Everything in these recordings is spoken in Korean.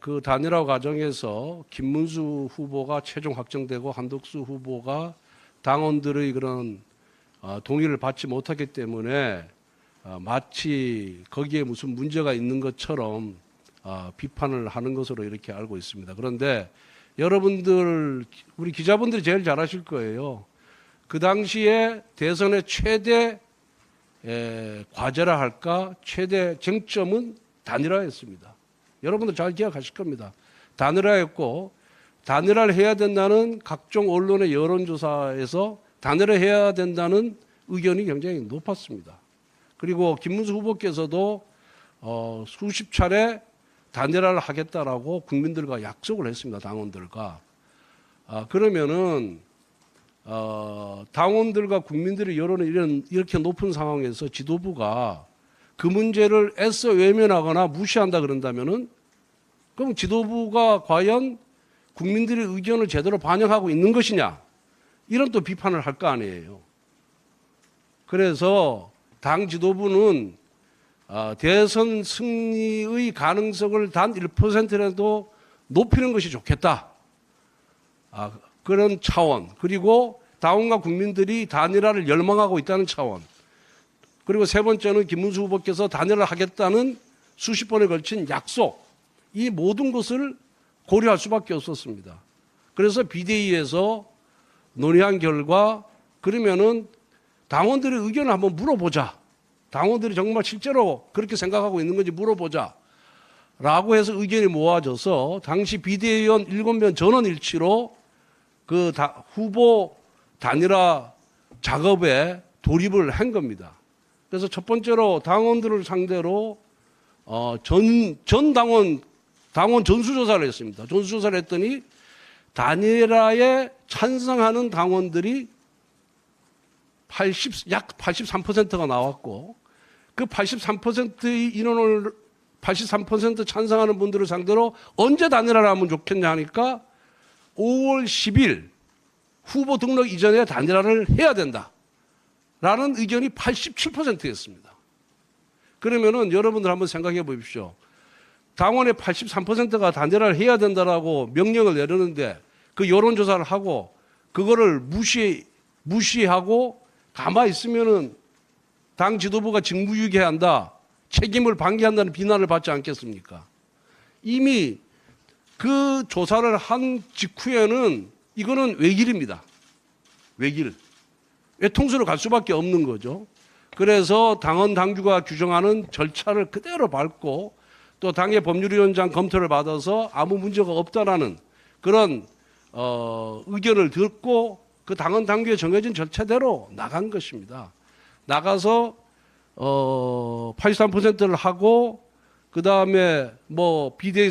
그 단일화 과정에서 김문수 후보가 최종 확정되고 한덕수 후보가 당원들의 그런 동의를 받지 못하기 때문에 마치 거기에 무슨 문제가 있는 것처럼 비판을 하는 것으로 이렇게 알고 있습니다. 그런데 여러분들, 우리 기자분들이 제일 잘 아실 거예요. 그 당시에 대선의 최대 과제라 할까, 최대 쟁점은 단일화였습니다. 여러분들 잘 기억하실 겁니다. 단일화였고, 단일화를 해야 된다는 각종 언론의 여론조사에서 단일화 해야 된다는 의견이 굉장히 높았습니다. 그리고 김문수 후보께서도 수십 차례 단일화를 하겠다라고 국민들과 약속을 했습니다. 당원들과. 그러면은 당원들과 국민들의 여론이 이렇게 높은 상황에서 지도부가 그 문제를 애써 외면하거나 무시한다 그런다면은 그럼 지도부가 과연 국민들의 의견을 제대로 반영하고 있는 것이냐, 이런 또 비판을 할 거 아니에요. 그래서 당 지도부는 대선 승리의 가능성을 단 1%라도 높이는 것이 좋겠다. 그런 차원, 그리고 당원과 국민들이 단일화를 열망하고 있다는 차원, 그리고 세 번째는 김문수 후보께서 단일화를 하겠다는 수십 번에 걸친 약속, 이 모든 것을 고려할 수밖에 없었습니다. 그래서 비대위에서 논의한 결과, 그러면은 당원들의 의견을 한번 물어보자. 당원들이 정말 실제로 그렇게 생각하고 있는 건지 물어보자. 라고 해서 의견이 모아져서 당시 비대위원 7명 전원 일치로 그 후보 단일화 작업에 돌입을 한 겁니다. 그래서 첫 번째로 당원들을 상대로 당원 전수조사를 했습니다. 전수조사를 했더니 단일화에 찬성하는 당원들이 약 83%가 나왔고, 그 83%의 인원을 83% 찬성하는 분들을 상대로 언제 단일화를 하면 좋겠냐 하니까 5월 10일 후보 등록 이전에 단일화를 해야 된다라는 의견이 87%였습니다. 그러면은 여러분들 한번 생각해 보십시오. 당원의 83%가 단일화를 해야 된다라고 명령을 내리는데 그 여론조사를 하고 그거를 무시하고 가만히 있으면은 당 지도부가 직무유기한다, 책임을 방기한다는 비난을 받지 않겠습니까? 이미 그 조사를 한 직후에는 이거는 외길입니다. 외길. 외통수로 갈 수밖에 없는 거죠. 그래서 당원 당규가 규정하는 절차를 그대로 밟고 또 당의 법률위원장 검토를 받아서 아무 문제가 없다라는 그런 의견을 듣고 그 당원 당규에 정해진 절차대로 나간 것입니다. 나가서 83%를 하고 그 다음에 뭐 비대위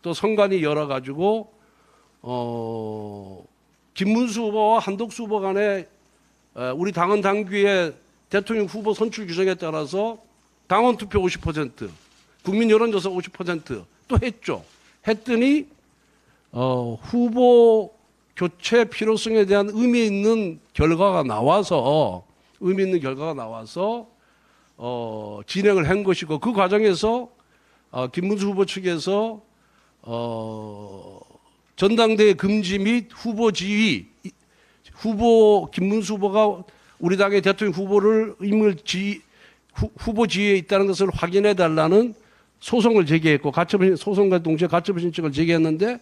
또 선관위 열어가지고 김문수 후보와 한덕수 후보 간에 우리 당원 당규의 대통령 후보 선출 규정에 따라서 당원 투표 50%, 국민 여론조사 50%또 했죠. 했더니 후보 교체 필요성에 대한 의미 있는 결과가 나와서 진행을 한 것이고, 그 과정에서 김문수 후보 측에서 전당대회 금지 및 후보 지위, 김문수 후보가 우리 당의 대통령 후보를 후보 지위에 있다는 것을 확인해 달라는 소송을 제기했고, 소송과 동시에 가처분 신청을 제기했는데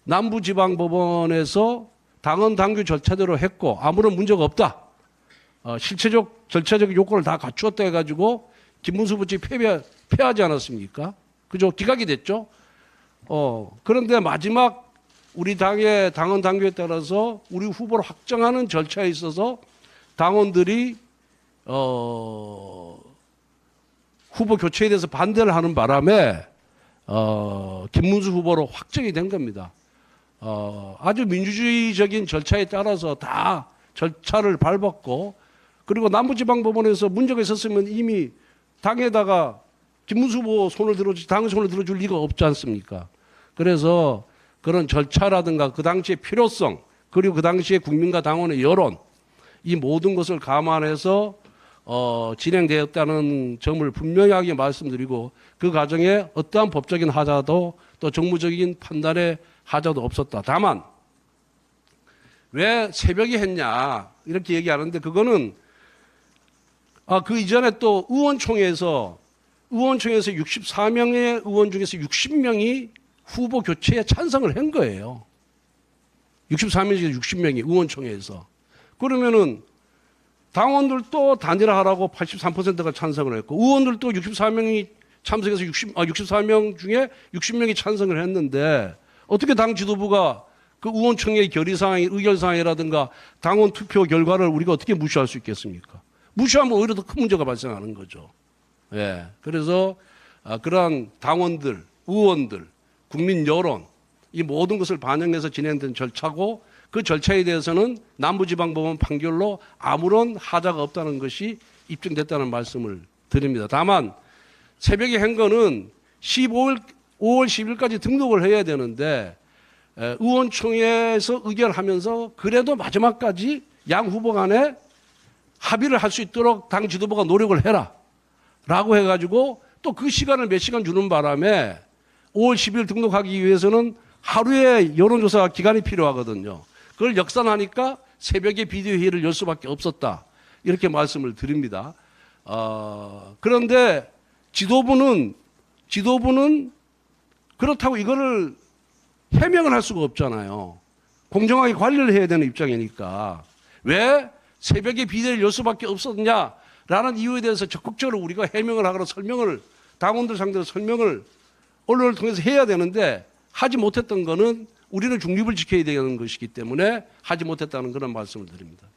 남부지방법원에서 당원 당규 절차대로 했고 아무런 문제가 없다. 실체적 절차적 요건을 다 갖추었다 해가지고 김문수 후보 측이 패하지 않았습니까? 그죠? 기각이 됐죠. 그런데 마지막 우리 당의 당원 당규에 따라서 우리 후보를 확정하는 절차에 있어서 당원들이 후보 교체에 대해서 반대를 하는 바람에 김문수 후보로 확정이 된 겁니다. 아주 민주주의적인 절차에 따라서 다 절차를 밟았고, 그리고 남부지방법원에서 문제가 있었으면 이미 당에다가 김문수 후보 당의 손을 들어줄 리가 없지 않습니까? 그래서 그런 절차라든가 그 당시의 필요성, 그리고 그 당시의 국민과 당원의 여론, 이 모든 것을 감안해서 진행되었다는 점을 분명하게 말씀드리고 그 과정에 어떠한 법적인 하자도 또 정무적인 판단의 하자도 없었다. 다만 왜 새벽에 했냐 이렇게 얘기하는데 그거는 그 이전에 또 의원총회에서 64명의 의원 중에서 60명이 후보 교체에 찬성을 한 거예요. 64명 중에 60명이 의원총회에서. 그러면은 당원들도 단일화하라고 83%가 찬성을 했고 의원들도 64명이 참석해서 64명 중에 60명이 찬성을 했는데 어떻게 당 지도부가 그 의원총회의 결의사항, 의결사항이라든가 당원 투표 결과를 우리가 어떻게 무시할 수 있겠습니까? 무시하면 오히려 더 큰 문제가 발생하는 거죠. 예. 그래서 그러한 당원들, 의원들, 국민 여론 이 모든 것을 반영해서 진행된 절차고 그 절차에 대해서는 남부지방법원 판결로 아무런 하자가 없다는 것이 입증됐다는 말씀을 드립니다. 다만 새벽에 한 거는 5월 10일까지 등록을 해야 되는데 의원총회에서 의결하면서 그래도 마지막까지 양 후보 간에 합의를 할 수 있도록 당 지도부가 노력을 해라 라고 해가지고 또 그 시간을 몇 시간 주는 바람에 5월 10일 등록하기 위해서는 하루의 여론조사 기간이 필요하거든요. 그걸 역산하니까 새벽에 비대위회의를 열 수밖에 없었다. 이렇게 말씀을 드립니다. 그런데 지도부는 그렇다고 이거를 해명을 할 수가 없잖아요. 공정하게 관리를 해야 되는 입장이니까. 왜 새벽에 비대위를 열 수밖에 없었냐라는 이유에 대해서 적극적으로 우리가 해명을 하거나 설명을 당원들 상대로 설명을 언론을 통해서 해야 되는데 하지 못했던 거는 우리는 중립을 지켜야 되는 것이기 때문에 하지 못했다는 그런 말씀을 드립니다.